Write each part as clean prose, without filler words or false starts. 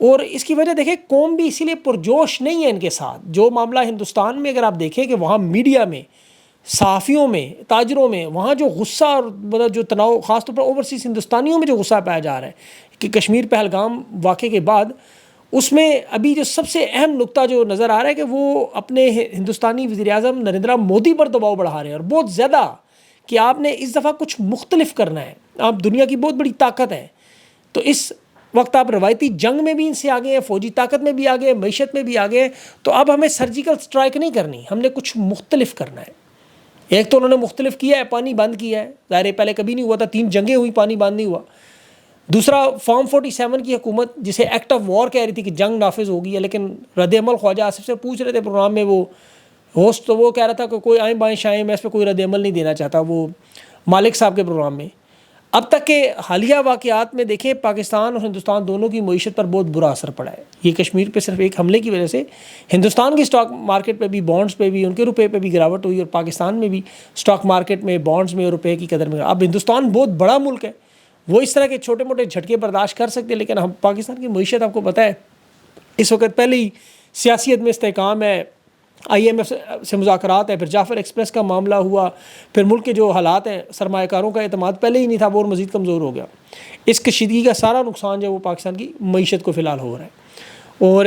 اور اس کی وجہ دیکھیں قوم بھی اسی لیے پرجوش نہیں ہے ان کے ساتھ. جو معاملہ ہندوستان میں اگر آپ دیکھیں کہ وہاں میڈیا میں، صحافیوں میں، تاجروں میں، وہاں جو غصہ اور مطلب جو تناؤ، خاص طور پر اوورسیز ہندوستانیوں میں جو غصہ پایا جا رہا ہے کہ کشمیر پہلگام واقعے کے بعد، اس میں ابھی جو سب سے اہم نقطہ جو نظر آ رہا ہے کہ وہ اپنے ہندوستانی وزیر اعظم نریندر مودی پر دباؤ بڑھا رہے ہیں، اور بہت زیادہ، کہ آپ نے اس دفعہ کچھ مختلف کرنا ہے. آپ دنیا کی بہت بڑی طاقت ہے، تو اس وقت آپ روایتی جنگ میں بھی ان سے آگے ہیں، فوجی طاقت میں بھی آگے ہیں، معیشت میں بھی آگے ہیں. تو اب ہمیں سرجیکل سٹرائک نہیں کرنی، ہم نے کچھ مختلف کرنا ہے. ایک تو انہوں نے مختلف کیا ہے، پانی بند کیا ہے، ظاہر ہے پہلے کبھی نہیں ہوا تھا، 3 جنگیں ہوئی، پانی بند نہیں ہوا. دوسرا، فارم 47 کی حکومت جسے ایکٹ آف وار کہہ رہی تھی کہ جنگ نافذ ہو گئی ہے، لیکن رد عمل خواجہ آصف سے پوچھ رہے تھے پروگرام میں، وہ ہوسٹ، تو وہ کہہ رہا تھا کہ کوئی آئیں بائیں شائیں، میں اس پہ کوئی رد عمل نہیں دینا چاہتا، وہ مالک صاحب کے پروگرام میں. اب تک کے حالیہ واقعات میں دیکھیں پاکستان اور ہندوستان دونوں کی معیشت پر بہت برا اثر پڑا ہے. یہ کشمیر پہ صرف ایک حملے کی وجہ سے ہندوستان کی اسٹاک مارکیٹ پہ بھی، بانڈز پہ بھی، ان کے روپے پہ بھی گراوٹ ہوئی، اور پاکستان میں بھی اسٹاک مارکیٹ میں، بانڈز میں اور روپے کی قدر میں. اب ہندوستان بہت بڑا ملک ہے، وہ اس طرح کے چھوٹے موٹے جھٹکے برداشت کر سکتے ہیں، لیکن ہم پاکستان کی معیشت آپ کو پتہ ہے اس وقت پہلے ہی سیاسیت میں استحکام ہے، IMF سے مذاکرات ہے، پھر جعفر ایکسپریس کا معاملہ ہوا، پھر ملک کے جو حالات ہیں، سرمایہ کاروں کا اعتماد پہلے ہی نہیں تھا، وہ اور مزید کمزور ہو گیا. اس کشیدگی کا سارا نقصان جو ہے وہ پاکستان کی معیشت کو فی الحال ہو رہا ہے. اور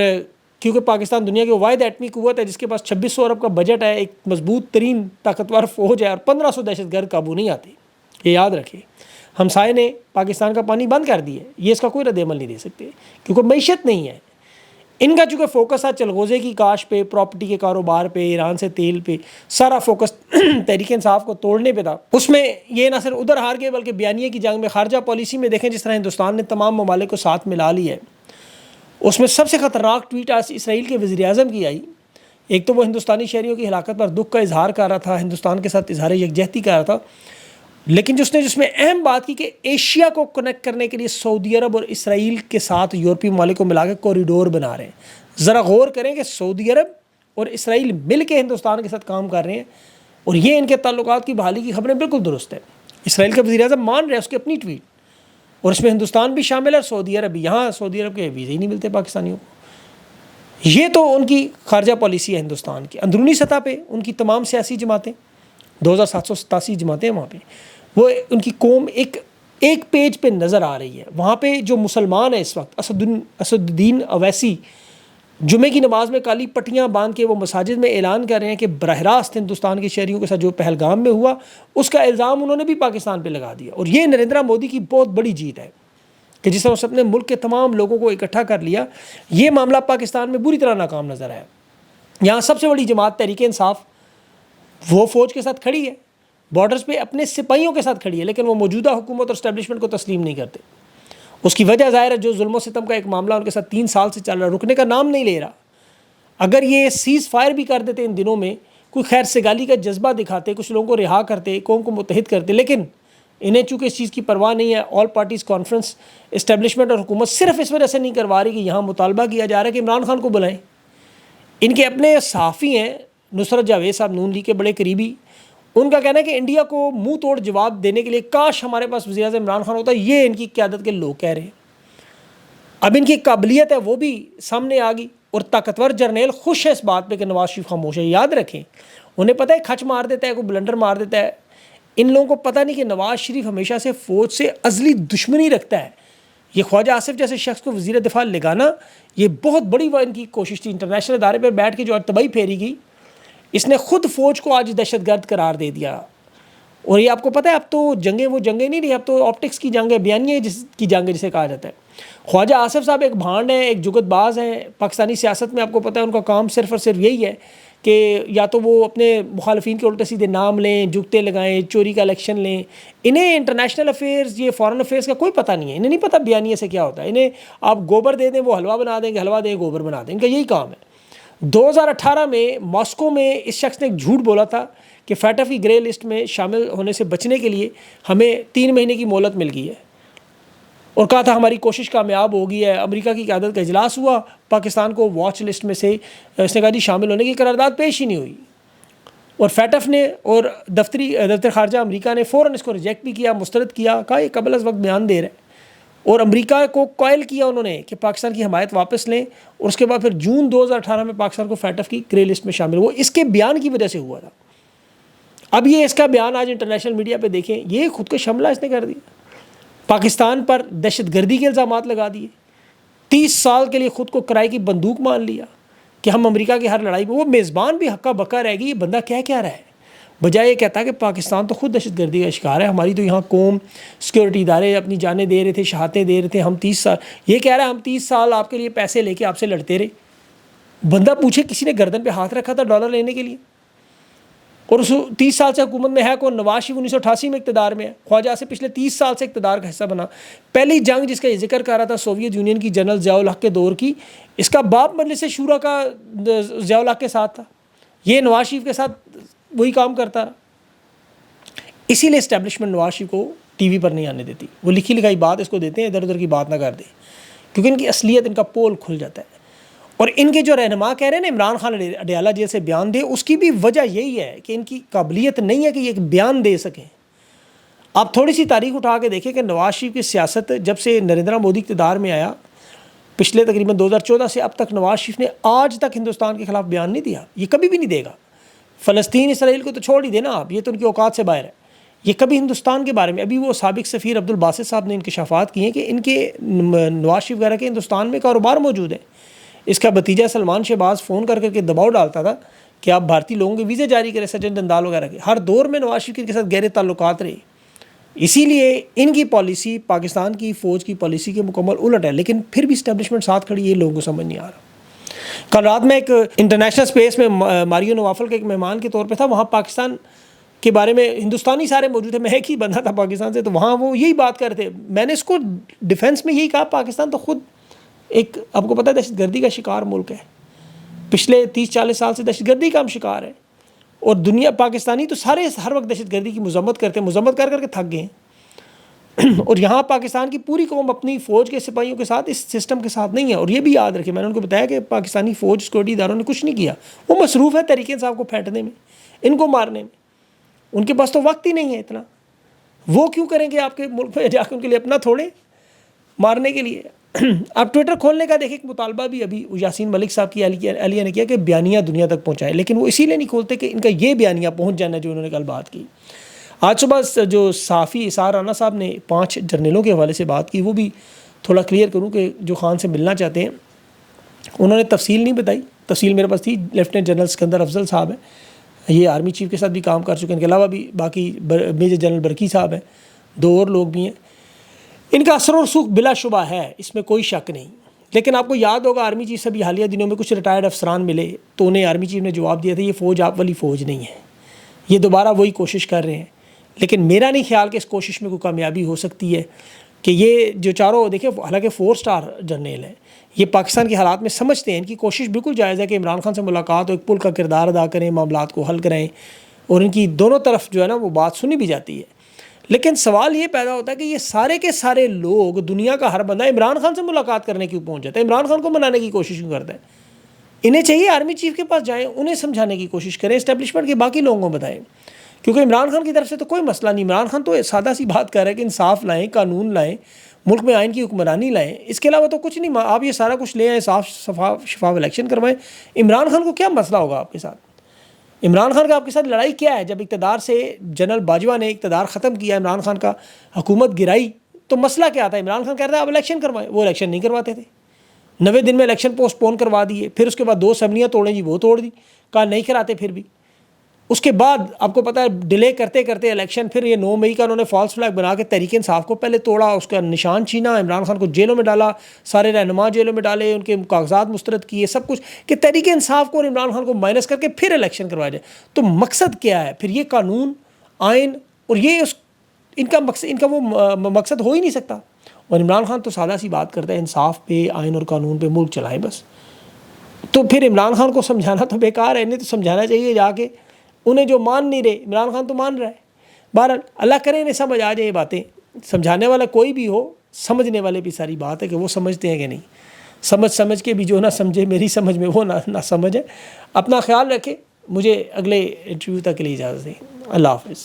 کیونکہ پاکستان دنیا کی واحد ایٹمی قوت ہے جس کے پاس 2600 ارب کا بجٹ ہے، ایک مضبوط ترین طاقتور فوج ہے، اور 1500 دہشت گرد قابو نہیں آتے، یہ یاد رکھیں. ہمسائے نے پاکستان کا پانی بند کر دیا ہے، یہ اس کا کوئی رد عمل نہیں دے سکتے کیونکہ معیشت نہیں ہے. ان کا چونکہ فوکس ہے چلغوزے کی کاشت پہ، پراپرٹی کے کاروبار پہ، ایران سے تیل پہ، سارا فوکس تحریک انصاف کو توڑنے پہ تھا. اس میں یہ نہ صرف ادھر ہار گئے بلکہ بیانیے کی جنگ میں، خارجہ پالیسی میں دیکھیں جس طرح ہندوستان نے تمام ممالک کو ساتھ ملا لی ہے. اس میں سب سے خطرناک ٹویٹ آج اسرائیل کے وزیر اعظم کی آئی. ایک تو وہ ہندوستانی شہریوں کی ہلاکت پر دکھ کا اظہار کر رہا تھا، ہندوستان کے ساتھ اظہار یکجہتی کر رہا تھا، لیکن جس میں اہم بات کی کہ ایشیا کو کنیکٹ کرنے کے لیے سعودی عرب اور اسرائیل کے ساتھ یورپی ممالک کو ملا کے کوریڈور بنا رہے ہیں. ذرا غور کریں کہ سعودی عرب اور اسرائیل مل کے ہندوستان کے ساتھ کام کر رہے ہیں، اور یہ ان کے تعلقات کی بحالی کی خبریں بالکل درست ہیں. اسرائیل کا وزیر اعظم مان رہے ہیں اس کی اپنی ٹویٹ، اور اس میں ہندوستان بھی شامل ہے، سعودی عرب بھی. یہاں سعودی عرب کے ویزے ہی نہیں ملتے پاکستانیوں کو. یہ تو ان کی خارجہ پالیسی ہے ہندوستان کی. اندرونی سطح پہ ان کی تمام سیاسی جماعتیں، 2787 جماعتیں وہاں پہ، وہ ان کی قوم ایک پیج پہ نظر آ رہی ہے. وہاں پہ جو مسلمان ہیں اس وقت، اسد الدین اویسی جمعے کی نماز میں کالی پٹیاں باندھ کے وہ مساجد میں اعلان کر رہے ہیں کہ براہ راست ہندوستان کے شہریوں کے ساتھ جو پہلگام میں ہوا اس کا الزام انہوں نے بھی پاکستان پہ لگا دیا. اور یہ نریندر مودی کی بہت بڑی جیت ہے کہ جس طرح اس اپنے ملک کے تمام لوگوں کو اکٹھا کر لیا. یہ معاملہ پاکستان میں بری طرح ناکام نظر آیا. یہاں سب سے بڑی جماعت تحریک انصاف وہ فوج کے ساتھ کھڑی ہے، بارڈرز پہ اپنے سپاہیوں کے ساتھ کھڑی ہے، لیکن وہ موجودہ حکومت اور اسٹیبلشمنٹ کو تسلیم نہیں کرتے. اس کی وجہ ظاہر ہے جو ظلم و ستم کا ایک معاملہ ان کے ساتھ 3 سال سے چل رہا ہے، رکنے کا نام نہیں لے رہا. اگر یہ سیز فائر بھی کر دیتے ان دنوں میں، کوئی خیر سگالی کا جذبہ دکھاتے، کچھ لوگوں کو رہا کرتے، قوم کو متحد کرتے، لیکن انہیں چونکہ اس چیز کی پرواہ نہیں ہے. آل پارٹیز کانفرنس اسٹیبلشمنٹ اور حکومت صرف اس وجہ سے نہیں کروا رہی کہ یہاں مطالبہ کیا جا رہا ہے کہ عمران خان کو بلائیں. ان کے اپنے صحافی ہیں نصرت جاوید صاحب، نون لیگ کے بڑے قریبی، ان کا کہنا ہے کہ انڈیا کو منہ توڑ جواب دینے کے لیے کاش ہمارے پاس وزیر اعظم عمران خان ہوتا. یہ ان کی قیادت کے لوگ کہہ رہے ہیں. اب ان کی قابلیت ہے وہ بھی سامنے آ گئی، اور طاقتور جرنیل خوش ہے اس بات پہ کہ نواز شریف خاموش ہے. یاد رکھیں انہیں پتہ ہے کھچ مار دیتا ہے، کوئی بلنڈر مار دیتا ہے. ان لوگوں کو پتہ نہیں کہ نواز شریف ہمیشہ سے فوج سے ازلی دشمنی رکھتا ہے. یہ خواجہ آصف جیسے شخص کو وزیر دفاع لگانا یہ بہت بڑی ان کی کوشش تھی. انٹرنیشنل ادارے پہ بیٹھ کے جو تباہی پھیری گئی، اس نے خود فوج کو آج دہشت گرد قرار دے دیا. اور یہ آپ کو پتہ ہے اب تو جنگیں وہ جنگیں نہیں رہی، اب تو آپٹکس کی جنگ ہے، بیانیے کی جنگ ہے جسے کہا جاتا ہے. خواجہ آصف صاحب ایک بھانڈ ہیں، ایک جگت باز ہیں. پاکستانی سیاست میں آپ کو پتہ ہے ان کا کام صرف اور صرف یہی ہے کہ یا تو وہ اپنے مخالفین کے الٹے سیدھے نام لیں، جگتے لگائیں، چوری کا الیکشن لیں. انہیں انٹرنیشنل افیئرز، یہ فارن افیئرز کا کوئی پتہ نہیں ہے. انہیں نہیں پتہ بیانیے سے کیا ہوتا ہے. انہیں آپ گوبر دے دیں وہ حلوہ بنا دیں گے، حلوہ دیں گوبر بنا دیں. ان کا یہی کام ہے. 2018 میں ماسکو میں اس شخص نے ایک جھوٹ بولا تھا کہ فیٹف کی گرے لسٹ میں شامل ہونے سے بچنے کے لیے ہمیں 3 مہینے کی مہلت مل گئی ہے، اور کہا تھا ہماری کوشش کامیاب ہو گئی ہے. امریکہ کی قیادت کا اجلاس ہوا، پاکستان کو واچ لسٹ میں سے اس نے کہا جی شامل ہونے کی قرارداد پیش ہی نہیں ہوئی. اور فیٹف نے اور دفتر خارجہ امریکہ نے فوراً اس کو ریجیکٹ بھی کیا، مسترد کیا، کہا یہ قبل از وقت بیان دے رہا ہے. اور امریکہ کو قائل کیا انہوں نے کہ پاکستان کی حمایت واپس لیں، اور اس کے بعد پھر جون 2018 میں پاکستان کو فیٹف کی گرے لسٹ میں شامل، وہ اس کے بیان کی وجہ سے ہوا تھا۔ اب یہ اس کا بیان آج انٹرنیشنل میڈیا پہ دیکھیں، یہ خود کو حملہ اس نے کر دیا، پاکستان پر دہشت گردی کے الزامات لگا دیے، 30 سال کے لیے خود کو کرائے کی بندوق مان لیا کہ ہم امریکہ کی ہر لڑائی میں، وہ میزبان بھی ہکا بکا رہ گئی، یہ بندہ کیا رہا ہے، بجائے یہ کہتا ہے کہ پاکستان تو خود دہشت گردی کا شکار ہے، ہماری تو یہاں قوم سیکورٹی ادارے اپنی جانیں دے رہے تھے، شہادتیں دے رہے تھے، ہم 30 سال، یہ کہہ رہا ہے ہم 30 سال آپ کے لیے پیسے لے کے آپ سے لڑتے رہے۔ بندہ پوچھے کسی نے گردن پہ ہاتھ رکھا تھا ڈالر لینے کے لیے، اور اس 30 سال سے حکومت میں ہے کون؟ نواز شریف 1988 میں اقتدار میں ہے، خواجہ سے پچھلے 30 سال سے اقتدار کا حصہ بنا۔ پہلی جنگ جس کا یہ ذکر کر رہا تھا سوویت یونین کی جنرل ضیاء الحق کے دور کی، اس کا باپ مجلس شورا کا ضیاء الحق کے ساتھ تھا، یہ نواز شریف کے ساتھ وہی کام کرتا رہا۔ اسی لیے اسٹیبلشمنٹ نواز شریف کو ٹی وی پر نہیں آنے دیتی، وہ لکھی لکھائی بات اس کو دیتے ہیں، ادھر ادھر کی بات نہ کر دیں، کیونکہ ان کی اصلیت، ان کا پول کھل جاتا ہے۔ اور ان کے جو رہنما کہہ رہے ہیں نا عمران خان اڈیالہ جیل سے بیان دے، اس کی بھی وجہ یہی ہے کہ ان کی قابلیت نہیں ہے کہ یہ ایک بیان دے سکیں۔ آپ تھوڑی سی تاریخ اٹھا کے دیکھیں کہ نواز شریف کی سیاست جب سے نریندر مودی اقتدار میں آیا، پچھلے تقریباً 2014 سے اب تک نواز شریف نے آج تک ہندوستان کے خلاف بیان نہیں دیا، یہ کبھی بھی نہیں دے گا۔ فلسطین اسرائیل کو تو چھوڑ ہی دینا آپ، یہ تو ان کی اوقات سے باہر ہے، یہ کبھی ہندوستان کے بارے میں، ابھی وہ سابق سفیر عبدالباسط صاحب نے انکشافات کیے ہیں کہ ان کے نواز شریف وغیرہ کے ہندوستان میں کاروبار موجود ہیں۔ اس کا بھتیجا سلمان شہباز فون کر کے دباؤ ڈالتا تھا کہ آپ بھارتی لوگوں کے ویزے جاری کریں، سچن ڈندال وغیرہ کے، ہر دور میں نواز شریف کے ساتھ گہرے تعلقات رہے، اسی لیے ان کی پالیسی پاکستان کی فوج کی پالیسی کے مکمل الٹ ہے، لیکن پھر بھی اسٹیبلشمنٹ ساتھ کھڑی، یہ لوگوں کو سمجھ نہیں آ رہا۔ کل رات میں ایک انٹرنیشنل اسپیس میں ماریو نوافل کے ایک مہمان کے طور پہ تھا، وہاں پاکستان کے بارے میں ہندوستانی سارے موجود تھے، میں ایک ہی بندہ تھا پاکستان سے، تو وہاں وہ یہی بات کر رہے تھے، میں نے اس کو ڈیفینس میں یہی کہا پاکستان تو خود ایک، آپ کو پتہ ہے دہشت گردی کا شکار ملک ہے، پچھلے 30-40 سال سے دہشت گردی کا ہم شکار ہیں، اور دنیا پاکستانی تو سارے ہر وقت دہشت گردی کی مذمت کرتے ہیں، مذمت کر کے تھک گئے ہیں اور یہاں پاکستان کی پوری قوم اپنی فوج کے سپاہیوں کے ساتھ اس سسٹم کے ساتھ نہیں ہے۔ اور یہ بھی یاد رکھیں، میں نے ان کو بتایا کہ پاکستانی فوج سیکورٹی اداروں نے کچھ نہیں کیا، وہ مصروف ہے تحریک انصاف کو پھینٹنے میں، ان کو مارنے میں، ان کے پاس تو وقت ہی نہیں ہے اتنا، وہ کیوں کریں گے آپ کے ملک میں جا کے ان کے لیے اپنا تھوڑے مارنے کے لیے۔ آپ ٹویٹر کھولنے کا دیکھیں، ایک مطالبہ بھی ابھی یاسین ملک صاحب کی اہلیہ نے کیا کہ بیانیہ دنیا تک پہنچائیں، لیکن وہ اسی لیے نہیں کھولتے کہ ان کا یہ بیانیہ پہنچ جانا جو انہوں نے کل بات کی۔ آج صبح جو صحافی اسار رانا صاحب نے 5 جرنیلوں کے حوالے سے بات کی، وہ بھی تھوڑا کلیئر کروں کہ جو خان سے ملنا چاہتے ہیں، انہوں نے تفصیل نہیں بتائی، تفصیل میرے پاس تھی، لیفٹیننٹ جنرل سکندر افضل صاحب ہیں، یہ آرمی چیف کے ساتھ بھی کام کر چکے ہیں، ان کے علاوہ بھی باقی میجر جنرل برکی صاحب ہیں، 2 اور لوگ بھی ہیں، ان کا اثر و رسوخ بلا شبہ ہے، اس میں کوئی شک نہیں۔ لیکن آپ کو یاد ہوگا آرمی چیف سے بھی حالیہ دنوں میں کچھ ریٹائرڈ افسران ملے تو انہیں آرمی چیف نے جواب دیا تھا یہ فوج آپ والی فوج نہیں ہے، یہ دوبارہ وہی کوشش کر رہے ہیں، لیکن میرا نہیں خیال کہ اس کوشش میں کوئی کامیابی ہو سکتی ہے کہ یہ جو چاروں، دیکھیں حالانکہ 4 اسٹار جرنیل ہیں، یہ پاکستان کے حالات میں سمجھتے ہیں، ان کی کوشش بالکل جائز ہے کہ عمران خان سے ملاقات ہو، ایک پل کا کردار ادا کریں، معاملات کو حل کریں، اور ان کی دونوں طرف جو ہے نا وہ بات سنی بھی جاتی ہے۔ لیکن سوال یہ پیدا ہوتا ہے کہ یہ سارے کے سارے لوگ، دنیا کا ہر بندہ عمران خان سے ملاقات کرنے کیوں پہنچ جاتا ہے، عمران خان کو منانے کی کوشش کیوں کرتا ہے؟ انہیں چاہیے آرمی چیف کے پاس جائیں، انہیں سمجھانے کی کوشش کریں، اسٹیبلشمنٹ کے باقی لوگوں کو بتائیں، کیونکہ عمران خان کی طرف سے تو کوئی مسئلہ نہیں، عمران خان تو سادہ سی بات کر رہے ہیں کہ انصاف لائیں، قانون لائیں، ملک میں آئین کی حکمرانی لائیں، اس کے علاوہ تو کچھ نہیں، آپ یہ سارا کچھ لے آئیں، صاف شفاف الیکشن کروائیں۔ عمران خان کو کیا مسئلہ ہوگا آپ کے ساتھ؟ عمران خان کا آپ کے ساتھ لڑائی کیا ہے؟ جب اقتدار سے جنرل باجوہ نے اقتدار ختم کیا، عمران خان کا حکومت گرائی، تو مسئلہ کیا تھا؟ عمران خان کہتا ہے آپ الیکشن کروائیں، وہ الیکشن نہیں کرواتے تھے، 90 دن میں الیکشن پوسٹ پون کروا دیے، پھر اس کے بعد 2 اسمبلیاں توڑیں جی وہ توڑ دی، کہا نہیں کراتے، پھر بھی اس کے بعد آپ کو پتہ ہے ڈیلے کرتے کرتے الیکشن، پھر یہ 9 مئی کا انہوں نے فالس فلیگ بنا کے تحریک انصاف کو پہلے توڑا، اس کا نشان چھینا، عمران خان کو جیلوں میں ڈالا، سارے رہنما جیلوں میں ڈالے، ان کے کاغذات مسترد کیے، سب کچھ، کہ تحریک انصاف کو اور عمران خان کو مائنس کر کے پھر الیکشن کروایا جائے۔ تو مقصد کیا ہے پھر؟ یہ قانون، آئین، اور یہ ان کا وہ مقصد ہو ہی نہیں سکتا۔ اور عمران خان تو سادہ سی بات کرتا ہے، انصاف پہ، آئین اور قانون پہ ملک چلائیں بس۔ تو پھر عمران خان کو سمجھانا تو بیکار ہے، انہیں تو سمجھانا چاہیے جا کے، انہیں جو مان نہیں رہے، عمران خان تو مان رہا ہے۔ بہرحال اللہ کرے انہیں سمجھ آ جائے یہ باتیں، سمجھانے والا کوئی بھی ہو، سمجھنے والے بھی ساری بات ہے کہ وہ سمجھتے ہیں کہ نہیں، سمجھ کے بھی جو نہ سمجھے، میری سمجھ میں وہ نہ سمجھے۔ اپنا خیال رکھے، مجھے اگلے انٹرویو تک کے لیے اجازت دیں، اللہ حافظ۔